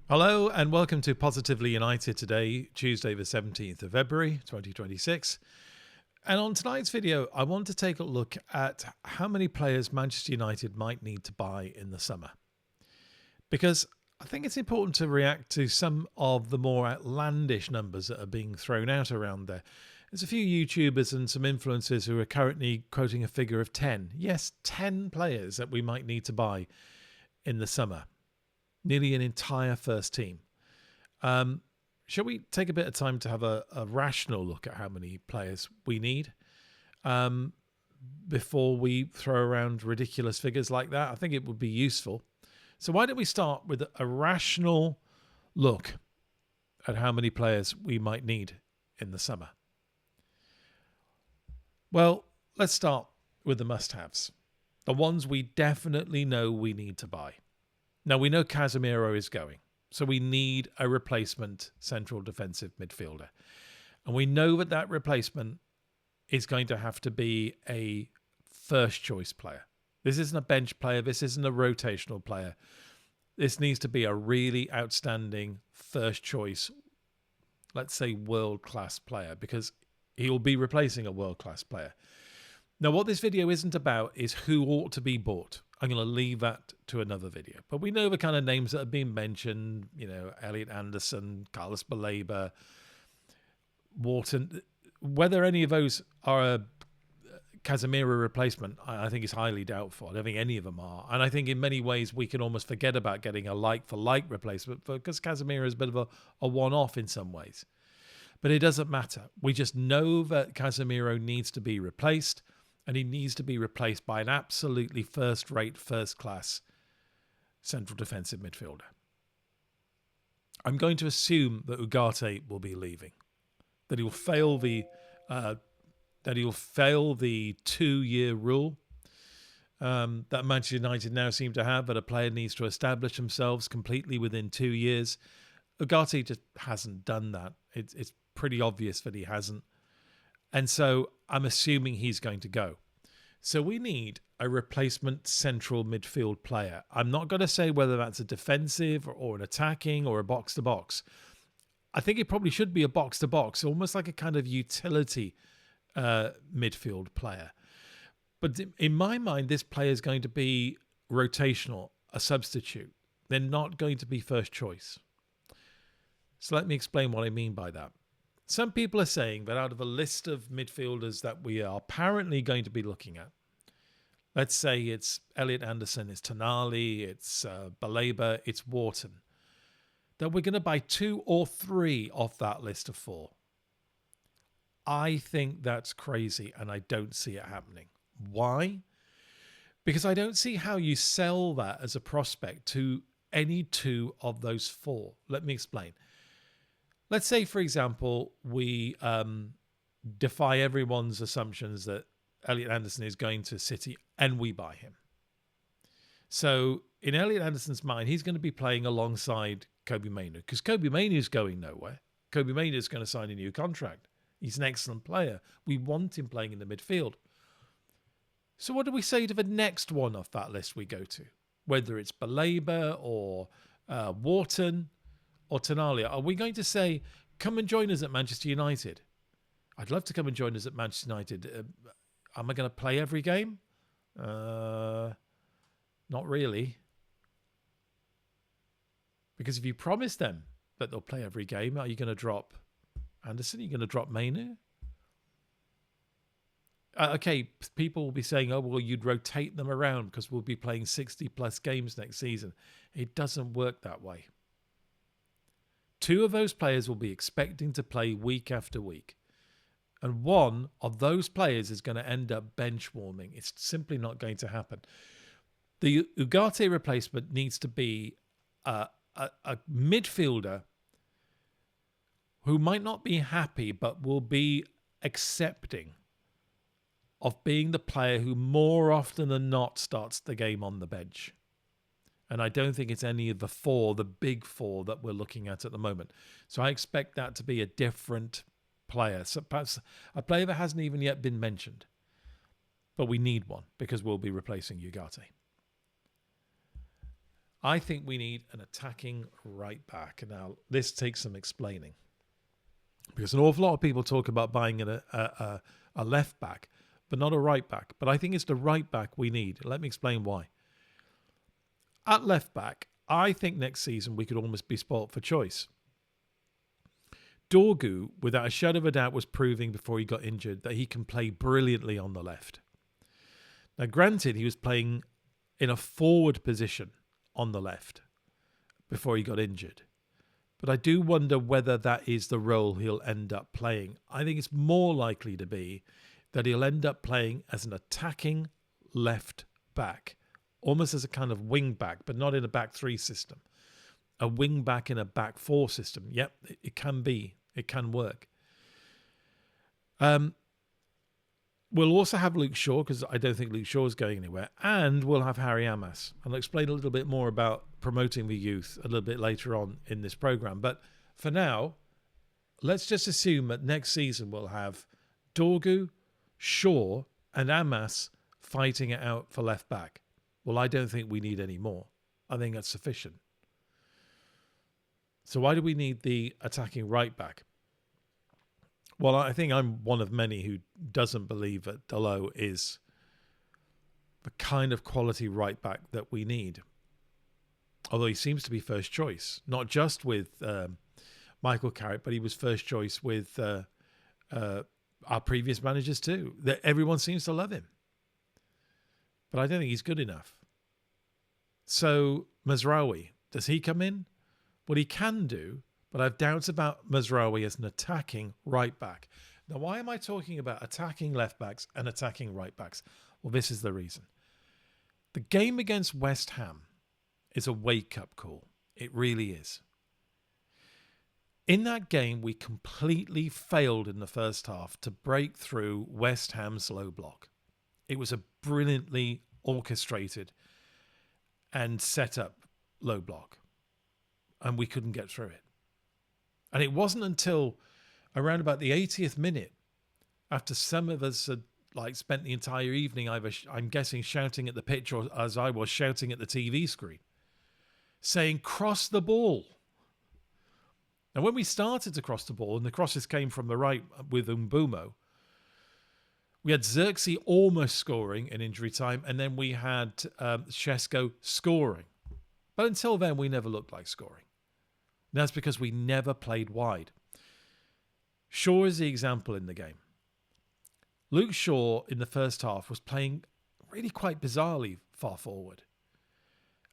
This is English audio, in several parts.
Hello and welcome to Positively United today, Tuesday the 17th of February 2026. And on tonight's video, I want to take a look at how many players Manchester United might need to buy in the summer. Because I think it's important to react to some of the more outlandish numbers that are being thrown out around there. There's a few YouTubers and some influencers who are currently quoting a figure of 10. Yes, 10 players that we might need to buy in the summer. Nearly an entire first team. Shall we take a bit of time to have a rational look at how many players we need before we throw around ridiculous figures like that? I think it would be useful. So why don't we start with a rational look at how many players we might need in the summer? Well, let's start with the must-haves. The ones we definitely know we need to buy. Now, we know Casemiro is going, so we need a replacement central defensive midfielder. And we know that that replacement is going to have to be a first-choice player. This isn't a bench player. This isn't a rotational player. This needs to be a really outstanding first-choice, let's say world-class player, because he'll be replacing a world-class player. Now, what this video isn't about is who ought to be bought. I'm going to leave that to another video. But we know the kind of names that have been mentioned, you know, Elliot Anderson, Carlos Baleba, Wharton. Whether any of those are a Casemiro replacement, I think is highly doubtful. I don't think any of them are. And I think in many ways we can almost forget about getting a like-for-like replacement because Casemiro is a bit of a one-off in some ways. But it doesn't matter. We just know that Casemiro needs to be replaced. And he needs to be replaced by an absolutely first-rate, first-class central defensive midfielder. I'm going to assume that Ugarte will be leaving, that he'll fail the 2-year rule that Manchester United now seem to have, that a player needs to establish themselves completely within 2 years. Ugarte just hasn't done that. It's pretty obvious that he hasn't. And so I'm assuming he's going to go. So we need a replacement central midfield player. I'm not going to say whether that's a defensive or an attacking or a box-to-box. I think it probably should be a box-to-box, almost like a kind of utility midfield player. But in my mind, this player is going to be rotational, a substitute. They're not going to be first choice. So let me explain what I mean by that. Some people are saying that out of a list of midfielders that we are apparently going to be looking at, let's say it's Elliot Anderson, it's Tonali, it's Baleba, it's Wharton, that we're going to buy 2 or 3 off that list of 4. I think that's crazy and I don't see it happening. Why? Because I don't see how you sell that as a prospect to any 2 of those 4. Let me explain. Let's say, for example, we defy everyone's assumptions that Elliot Anderson is going to City and we buy him. So in Elliot Anderson's mind, he's going to be playing alongside Kobbie Mainoo because Kobbie Mainoo is going nowhere. Kobbie Mainoo is going to sign a new contract. He's an excellent player. We want him playing in the midfield. So what do we say to the next one off that list we go to? Whether it's Baleba or Wharton or Tonali, are we going to say, come and join us at Manchester United? I'd love to come and join us at Manchester United. Am I going to play every game? Not really. Because if you promise them that they'll play every game, are you going to drop Anderson? Are you going to drop Mainoo? Okay, people will be saying, oh, well, you'd rotate them around because we'll be playing 60-plus games next season. It doesn't work that way. 2 of those players will be expecting to play week after week. And one of those players is going to end up bench warming. It's simply not going to happen. The Ugarte replacement needs to be a midfielder who might not be happy but will be accepting of being the player who more often than not starts the game on the bench. And I don't think it's any of the big 4 that we're looking at the moment. So I expect that to be a different player. So perhaps a player that hasn't even yet been mentioned. But we need one because we'll be replacing Ugarte. I think we need an attacking right back. Now, this takes some explaining because an awful lot of people talk about buying a left back, but not a right back. But I think it's the right back we need. Let me explain why. At left back, I think next season we could almost be spoilt for choice. Dorgu, without a shadow of a doubt, was proving before he got injured that he can play brilliantly on the left. Now, granted, he was playing in a forward position on the left before he got injured. But I do wonder whether that is the role he'll end up playing. I think it's more likely to be that he'll end up playing as an attacking left back, almost as a kind of wing back, but not in a back three system. A wing back in a back four system. Yep, it can be. It can work. We'll also have Luke Shaw, because I don't think Luke Shaw is going anywhere. And we'll have Harry Amas. And I'll explain a little bit more about promoting the youth a little bit later on in this program. But for now, let's just assume that next season we'll have Dorgu, Shaw, and Amas fighting it out for left back. Well, I don't think we need any more. I think that's sufficient. So why do we need the attacking right back? Well, I think I'm one of many who doesn't believe that Dalot is the kind of quality right back that we need. Although he seems to be first choice, not just with Michael Carrick, but he was first choice with our previous managers too. That everyone seems to love him. But I don't think he's good enough. So Mazraoui, does he come in? Well, he can do, but I have doubts about Mazraoui as an attacking right back. Now, why am I talking about attacking left backs and attacking right backs? Well, this is the reason. The game against West Ham is a wake-up call. It really is. In that game, we completely failed in the first half to break through West Ham's low block. It was a brilliantly orchestrated and set up low block, and we couldn't get through it. And it wasn't until around about the 80th minute, after some of us had spent the entire evening either, I'm guessing, shouting at the pitch, or as I was shouting at the TV screen, saying, cross the ball. Now, when we started to cross the ball, and the crosses came from the right with Mbumo, we had Xerxes almost scoring in injury time, and then we had Shesko scoring. But until then, we never looked like scoring. And that's because we never played wide. Shaw is the example in the game. Luke Shaw in the first half was playing really quite bizarrely far forward.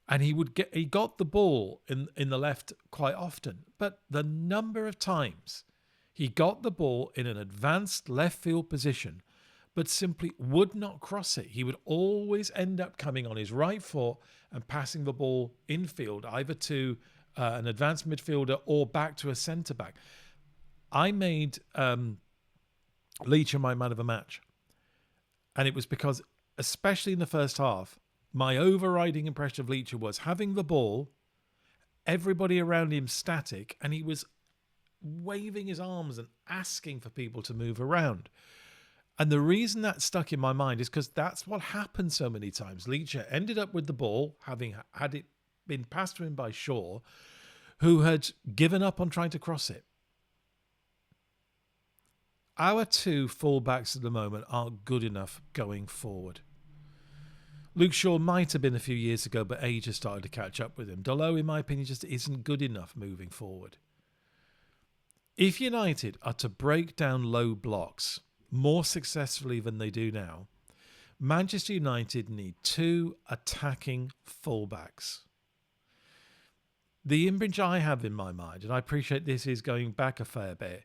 And he got the ball in the left quite often. But the number of times he got the ball in an advanced left field position, but simply would not cross it. He would always end up coming on his right foot and passing the ball infield, either to an advanced midfielder or back to a centre-back. I made Leach my man of the match. And it was because, especially in the first half, my overriding impression of Leach was having the ball, everybody around him static, and he was waving his arms and asking for people to move around. And the reason that stuck in my mind is because that's what happened so many times. Leach ended up with the ball, having had it been passed to him by Shaw, who had given up on trying to cross it. Our two fullbacks at the moment aren't good enough going forward. Luke Shaw might have been a few years ago, but age has started to catch up with him. Dalot, in my opinion, just isn't good enough moving forward. If United are to break down low blocks more successfully than they do now, Manchester United need two attacking fullbacks. The image I have in my mind, and I appreciate this is going back a fair bit,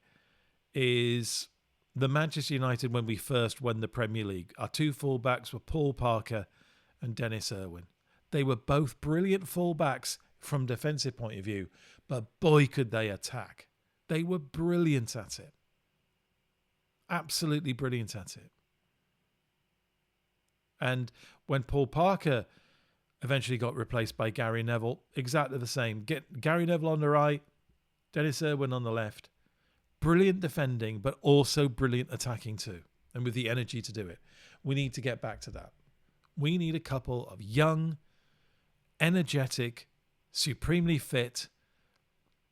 is the Manchester United when we first won the Premier League. Our two fullbacks were Paul Parker and Dennis Irwin. They were both brilliant fullbacks from a defensive point of view, but boy, could they attack. They were brilliant at it. Absolutely brilliant at it. And when Paul Parker eventually got replaced by Gary Neville, exactly the same. Get Gary Neville on the right, Dennis Irwin on the left. Brilliant defending, but also brilliant attacking too, and with the energy to do it. We need to get back to that. We need a couple of young, energetic, supremely fit,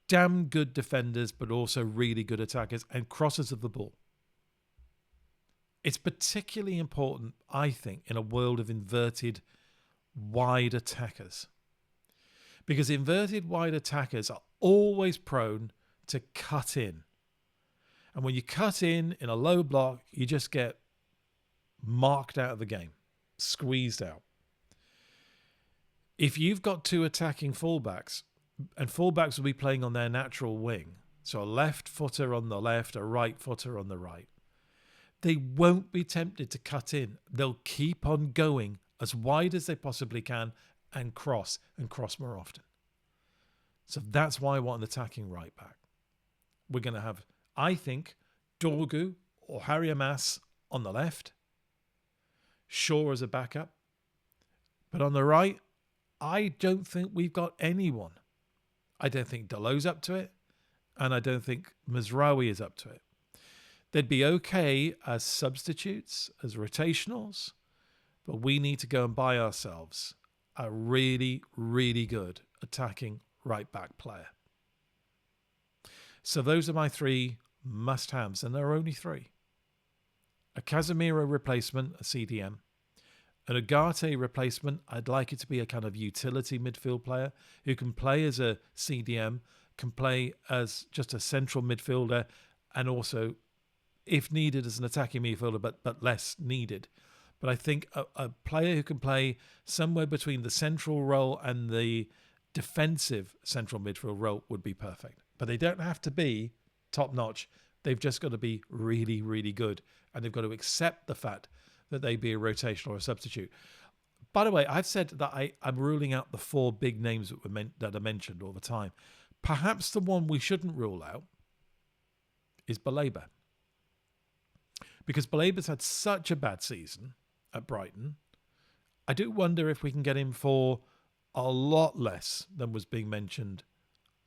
damn good defenders, but also really good attackers and crossers of the ball. It's particularly important, I think, in a world of inverted wide attackers. Because inverted wide attackers are always prone to cut in. And when you cut in a low block, you just get marked out of the game, squeezed out. If you've got two attacking fullbacks, and fullbacks will be playing on their natural wing, so a left footer on the left, a right footer on the right, they won't be tempted to cut in. They'll keep on going as wide as they possibly can and cross more often. So that's why I want an attacking right back. We're going to have, I think, Dorgu or Harry Amas on the left, Shaw as a backup. But on the right, I don't think we've got anyone. I don't think Dalot's up to it, and I don't think Mazraoui is up to it. They'd be okay as substitutes, as rotationals, but we need to go and buy ourselves a really, really good attacking right-back player. So those are my three must-haves, and there are only three. A Casemiro replacement, a CDM. An Ugarte replacement, I'd like it to be a kind of utility midfield player who can play as a CDM, can play as just a central midfielder, and also, if needed, as an attacking midfielder, but less needed. But I think a player who can play somewhere between the central role and the defensive central midfield role would be perfect. But they don't have to be top-notch. They've just got to be really, really good. And they've got to accept the fact that they be a rotation or a substitute. By the way, I've said that I'm ruling out the four big names that are mentioned all the time. Perhaps the one we shouldn't rule out is Baleba. Because Baleba's had such a bad season at Brighton, I do wonder if we can get him for a lot less than was being mentioned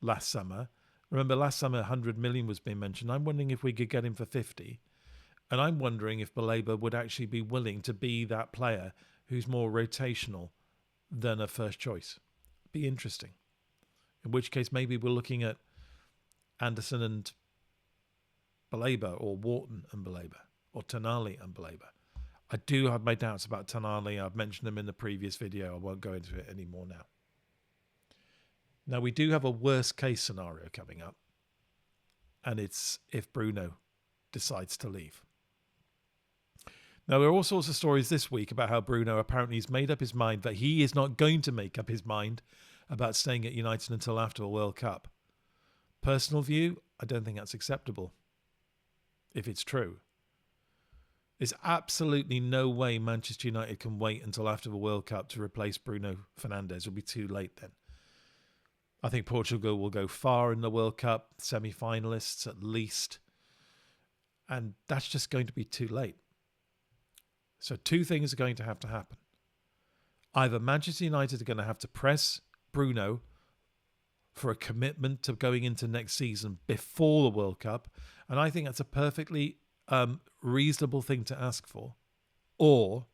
last summer. Remember, last summer 100 million was being mentioned. I'm wondering if we could get him for 50. And I'm wondering if Baleba would actually be willing to be that player who's more rotational than a first choice. Be interesting. In which case, maybe we're looking at Anderson and Baleba, or Wharton and Baleba, or Tonali and Baleba. I do have my doubts about Tonali. I've mentioned them in the previous video. I won't go into it anymore now. Now, we do have a worst case scenario coming up. And it's if Bruno decides to leave. Now, there are all sorts of stories this week about how Bruno apparently has made up his mind that he is not going to make up his mind about staying at United until after the World Cup. Personal view, I don't think that's acceptable, if it's true. There's absolutely no way Manchester United can wait until after the World Cup to replace Bruno Fernandes. It'll be too late then. I think Portugal will go far in the World Cup, semi-finalists at least, and that's just going to be too late. So two things are going to happen. Either Manchester United are going to have to press Bruno for a commitment to going into next season before the World Cup, and I think that's a perfectly reasonable thing to ask for. Or,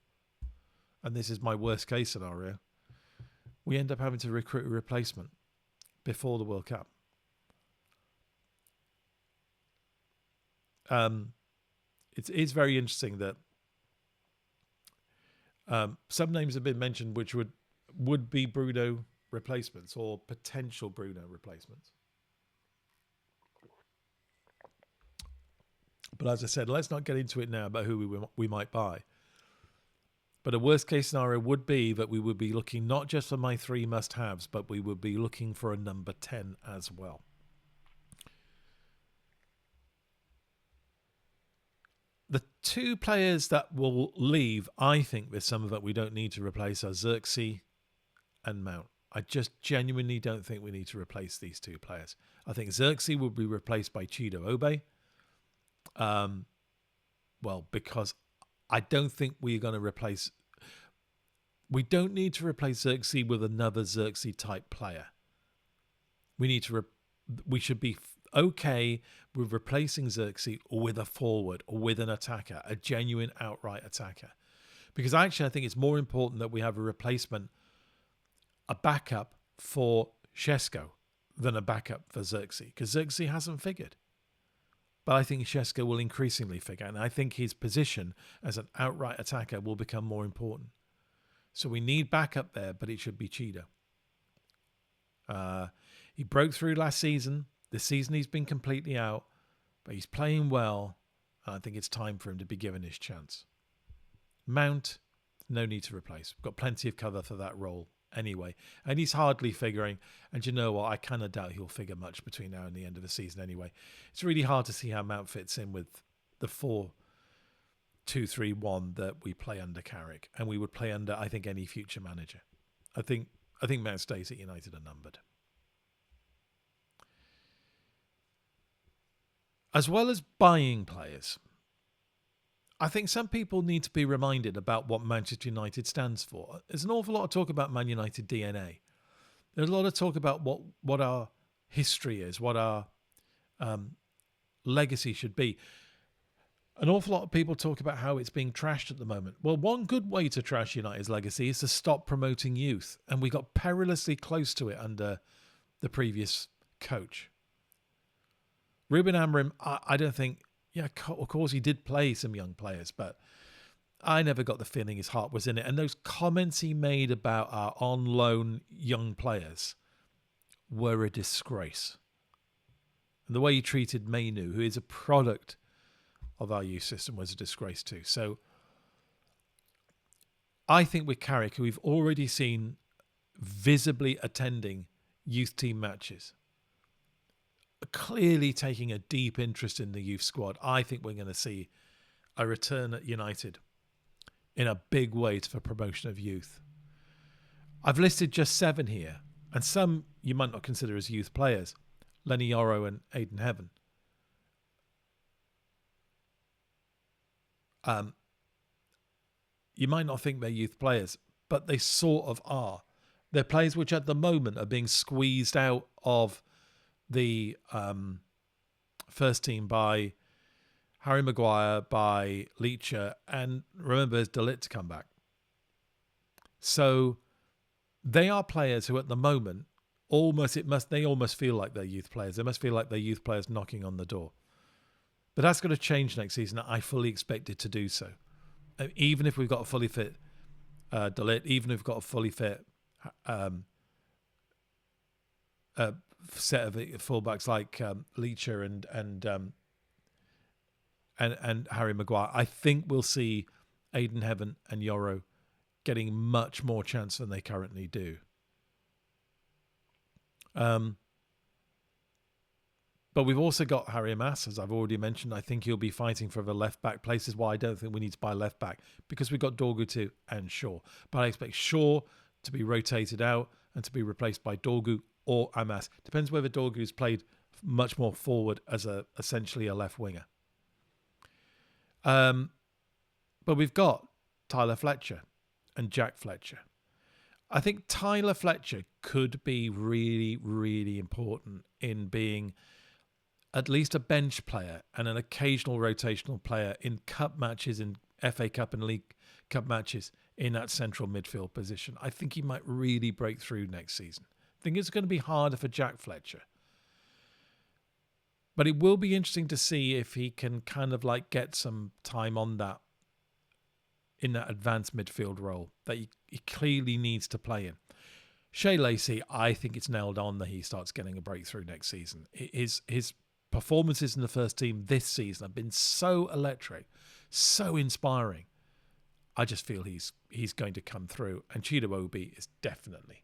and this is my worst case scenario, we end up having to recruit a replacement before the World Cup. It is very interesting that some names have been mentioned which would be Bruno replacements or potential Bruno replacements. But as I said, let's not get into it now about who we might buy. But a worst case scenario would be that we would be looking not just for my three must-haves, but we would be looking for a number 10 as well. The two players that will leave, I think, this summer that we don't need to replace are Xerxes and Mount. I just genuinely don't think we need to replace these two players. I think Xerxes will be replaced by Chido Obe. Because I don't think we're going to replace... We don't need to replace Xerxes with another Xerxes type player. We should be okay with replacing Xerxes with a forward or with an attacker, a genuine outright attacker. Because actually I think it's more important that we have a replacement, a backup for Shesko than a backup for Xerxes, because Xerxes hasn't figured. But I think Shesko will increasingly figure, and I think his position as an outright attacker will become more important. So we need backup there, but it should be Cheetah. He broke through last season. This season he's been completely out, but he's playing well. And I think it's time for him to be given his chance. Mount, no need to replace. We've got plenty of cover for that role anyway. And he's hardly figuring. And you know what? I kind of doubt he'll figure much between now and the end of the season anyway. It's really hard to see how Mount fits in with the 4-2-3-1 that we play under Carrick. And we would play under, I think, any future manager. I think Mount stays at United are numbered. As well as buying players, I think some people need to be reminded about what Manchester United stands for. There's an awful lot of talk about Man United DNA. There's a lot of talk about what our history is, what our legacy should be. An awful lot of people talk about how it's being trashed at the moment. Well, one good way to trash United's legacy is to stop promoting youth. And we got perilously close to it under the previous coach. Ruben Amorim, I don't think, yeah, of course he did play some young players, but I never got the feeling his heart was in it. And those comments he made about our on-loan young players were a disgrace. And the way he treated Mainu, who is a product of our youth system, was a disgrace too. So I think with Carrick, who we've already seen visibly attending youth team matches, clearly taking a deep interest in the youth squad, I think we're going to see a return at United in a big way for promotion of youth. I've listed just 7 here, and some you might not consider as youth players. Lenny Yoro and Aidan Heaven. You might not think they're youth players, but they sort of are. They're players which at the moment are being squeezed out of the first team by Harry Maguire, by Leacher, and remember there's De Ligt to come back. So they are players who at the moment they almost feel like they're youth players. They must feel like they're youth players knocking on the door. But that's going to change next season. I fully expect it to do so. Even if we've got a fully fit De Ligt, even if we've got a fully fit set of fullbacks like Leacher and Harry Maguire, I think we'll see Aidan Heaven and Yoro getting much more chance than they currently do. But we've also got Harry Mass, as I've already mentioned. I think he'll be fighting for the left-back place, is why I don't think we need to buy left-back, because we've got Dorgu too and Shaw. But I expect Shaw to be rotated out and to be replaced by Dorgu or Amas. Depends whether Dorgu's played much more forward as essentially a left winger. But we've got Tyler Fletcher and Jack Fletcher. I think Tyler Fletcher could be really, really important in being at least a bench player and an occasional rotational player in cup matches, in FA Cup and League Cup matches in that central midfield position. I think he might really break through next season. I think it's going to be harder for Jack Fletcher. But it will be interesting to see if he can kind of like get some time on that, in that advanced midfield role that he clearly needs to play in. Shea Lacey, I think it's nailed on that he starts getting a breakthrough next season. His performances in the first team this season have been so electric, so inspiring. I just feel he's going to come through. And Chido Obi is definitely,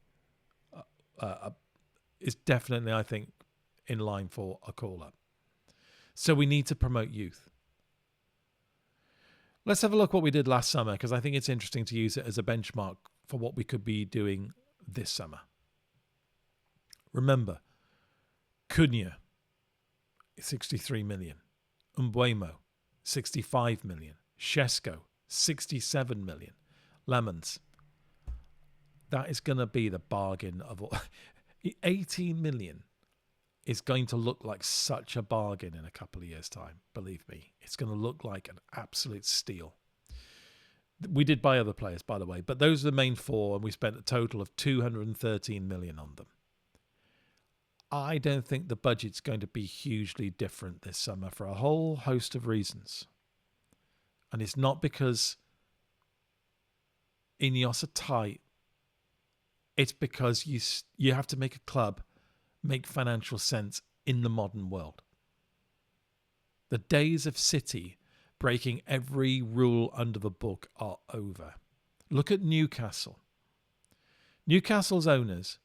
I think, in line for a call-up. So we need to promote youth. Let's have a look what we did last summer, because I think it's interesting to use it as a benchmark for what we could be doing this summer. Remember, Cunha, 63 million. Umbuemo, 65 million. Shesko, 67 million. Lemons. That is going to be the bargain of all. 18 million is going to look like such a bargain in a couple of years' time. Believe me, it's going to look like an absolute steal. We did buy other players, by the way, but those are the main 4, and we spent a total of 213 million on them. I don't think the budget's going to be hugely different this summer for a whole host of reasons. And it's not because Ineos are tight. It's because you have to make a club make financial sense in the modern world. The days of City breaking every rule under the book are over. Look at Newcastle. Newcastle's owners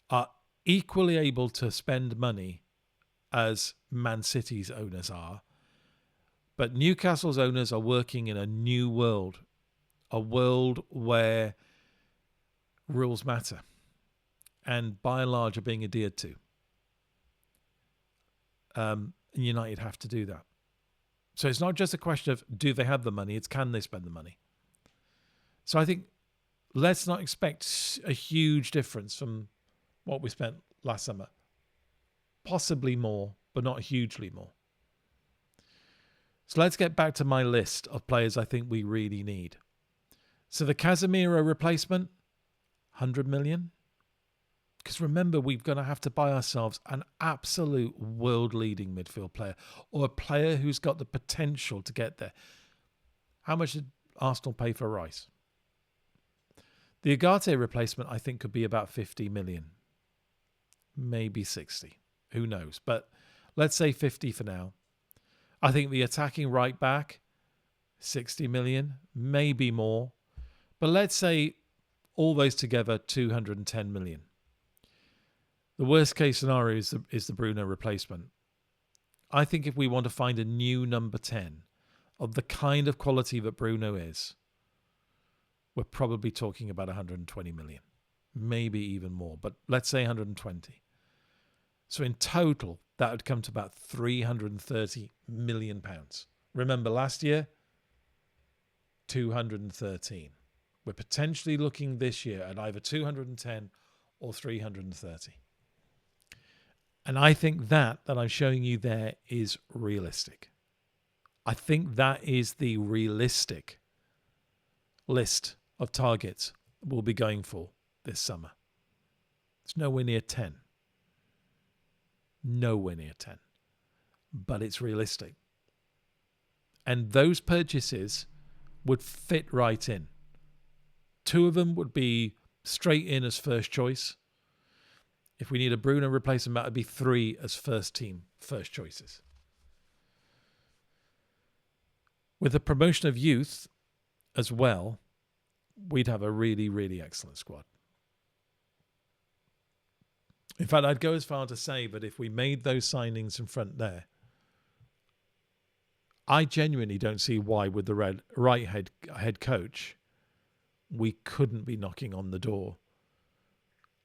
are equally able to spend money as Man City's owners are. But Newcastle's owners are working in a new world, a world where rules matter and by and large are being adhered to. And United have to do that. So it's not just a question of do they have the money, it's can they spend the money. So I think let's not expect a huge difference from what we spent last summer. Possibly more, but not hugely more. So let's get back to my list of players I think we really need. So the Casemiro replacement, 100 million. Because remember, we're going to have to buy ourselves an absolute world-leading midfield player or a player who's got the potential to get there. How much did Arsenal pay for Rice? The Ugarte replacement, I think, could be about 50 million. Maybe 60. Who knows? But let's say 50 for now. I think the attacking right back, 60 million, maybe more. But let's say all those together, 210 million. The worst case scenario is the Bruno replacement. I think if we want to find a new number 10 of the kind of quality that Bruno is, we're probably talking about 120 million, maybe even more, but let's say 120. So in total, that would come to about 330 million pounds. Remember last year, 213. We're potentially looking this year at either 210 or 330. And I think that I'm showing you there is realistic. I think that is the realistic list of targets we'll be going for this summer. It's nowhere near 10. Nowhere near 10. But it's realistic. And those purchases would fit right in. 2 of them would be straight in as first choice. If we need a Bruno replacement, that would be 3 as first team, first choices. With the promotion of youth as well, we'd have a really, really excellent squad. In fact, I'd go as far to say that if we made those signings in front there, I genuinely don't see why with the right head coach, we couldn't be knocking on the door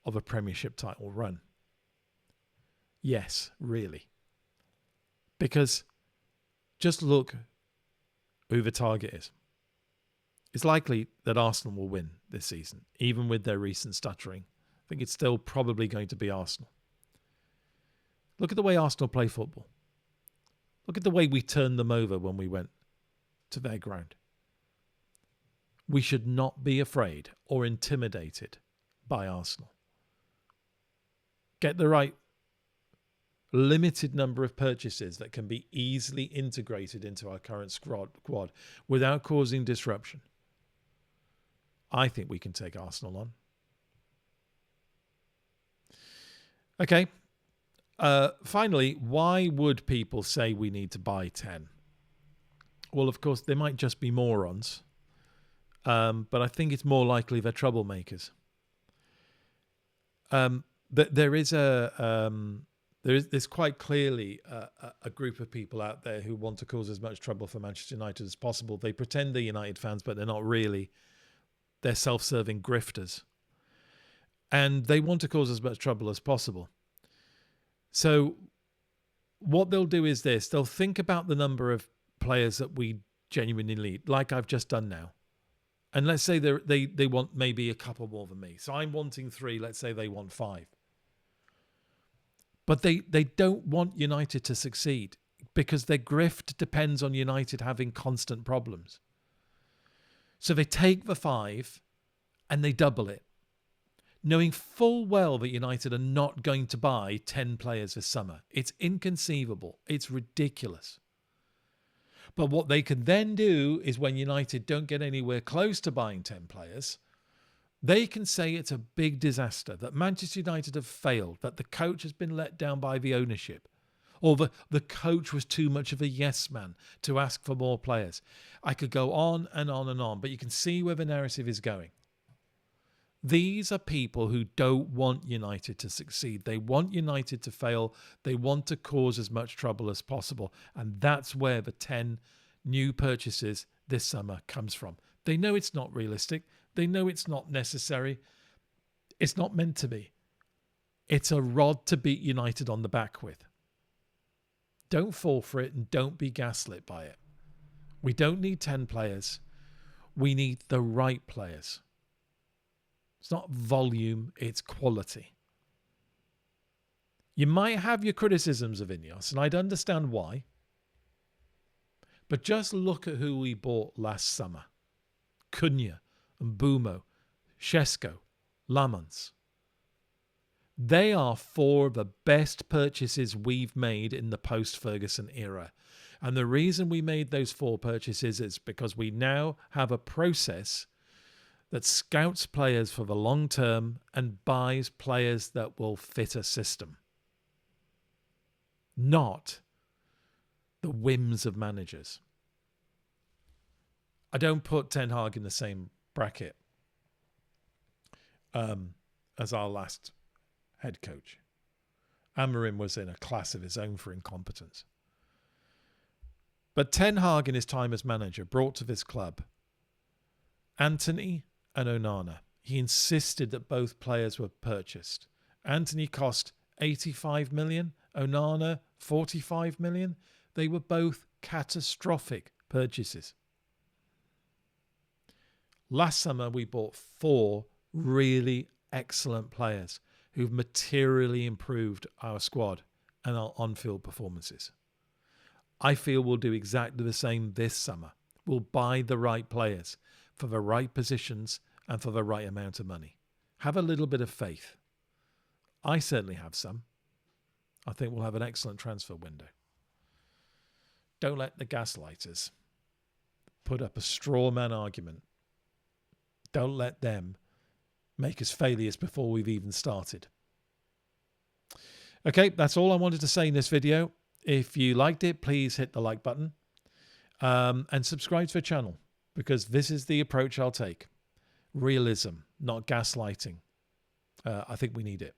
of a Premiership title run. Yes, really. Because just look who the target is. It's likely that Arsenal will win this season, even with their recent stuttering. I think it's still probably going to be Arsenal. Look at the way Arsenal play football. Look at the way we turned them over when we went to their ground. We should not be afraid or intimidated by Arsenal. Get the right limited number of purchases that can be easily integrated into our current squad without causing disruption. I think we can take Arsenal on. Okay. Finally, why would people say we need to buy 10? Well, of course, they might just be morons. But I think it's more likely they're troublemakers. There's quite clearly a group of people out there who want to cause as much trouble for Manchester United as possible. They pretend they're United fans, but they're not really. They're self-serving grifters. And they want to cause as much trouble as possible. So what they'll do is this. They'll think about the number of players that we genuinely need, like I've just done now. And let's say they want maybe a couple more than me. So I'm wanting 3. Let's say they want 5. But they don't want United to succeed because their grift depends on United having constant problems. So they take the 5 and they double it. knowing full well that United are not going to buy 10 players this summer. It's inconceivable. It's ridiculous. But what they can then do is, when United don't get anywhere close to buying 10 players, they can say it's a big disaster, that Manchester United have failed, that the coach has been let down by the ownership, or the coach was too much of a yes man to ask for more players. I could go on and on and on, but you can see where the narrative is going. These are people who don't want United to succeed. They want United to fail. They want to cause as much trouble as possible. And that's where the 10 new purchases this summer comes from. They know it's not realistic. They know it's not necessary. It's not meant to be. It's a rod to beat United on the back with. Don't fall for it and don't be gaslit by it. We don't need 10 players. We need the right players. It's not volume, it's quality. You might have your criticisms of Ineos, and I'd understand why. But just look at who we bought last summer. Cunha, Mbumo, Shesko, Lamons. They are 4 of the best purchases we've made in the post-Ferguson era. And the reason we made those 4 purchases is because we now have a process that scouts players for the long term and buys players that will fit a system. Not the whims of managers. I don't put Ten Hag in the same bracket as our last head coach. Amorim was in a class of his own for incompetence. But Ten Hag, in his time as manager, brought to this club Antony and Onana. He insisted that both players were purchased. Antony cost 85 million, Onana 45 million. They were both catastrophic purchases. Last summer, we bought 4 really excellent players who've materially improved our squad and our on-field performances. I feel we'll do exactly the same this summer. We'll buy the right players for the right positions and for the right amount of money. Have a little bit of faith. I certainly have some. I think we'll have an excellent transfer window. Don't let the gaslighters put up a straw man argument. Don't let them make us failures before we've even started. Okay, that's all I wanted to say in this video. If you liked it, please hit the like button and subscribe to the channel, because this is the approach I'll take. Realism, not gaslighting. I think we need it.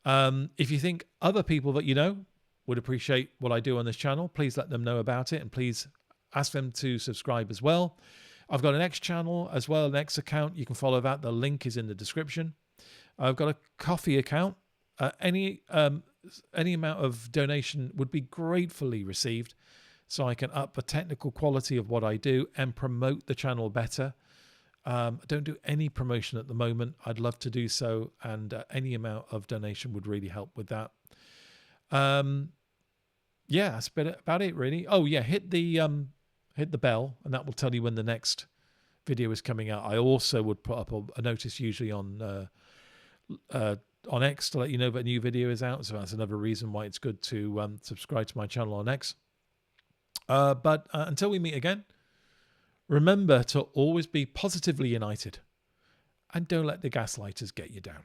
If you think other people that you know would appreciate what I do on this channel, please let them know about it, and please ask them to subscribe as well. I've got an X channel as well, an X account. You can follow that. The link is in the description. I've got a coffee account. Any amount of donation would be gratefully received, so I can up the technical quality of what I do and promote the channel better. I don't do any promotion at the moment. I'd love to do so, and any amount of donation would really help with that. Yeah, that's about it, really. Oh yeah, hit the bell, and that will tell you when the next video is coming out. I also would put up a notice usually on X to let you know that a new video is out. So that's another reason why it's good to subscribe to my channel on X. But until we meet again, remember to always be positively united, and don't let the gaslighters get you down.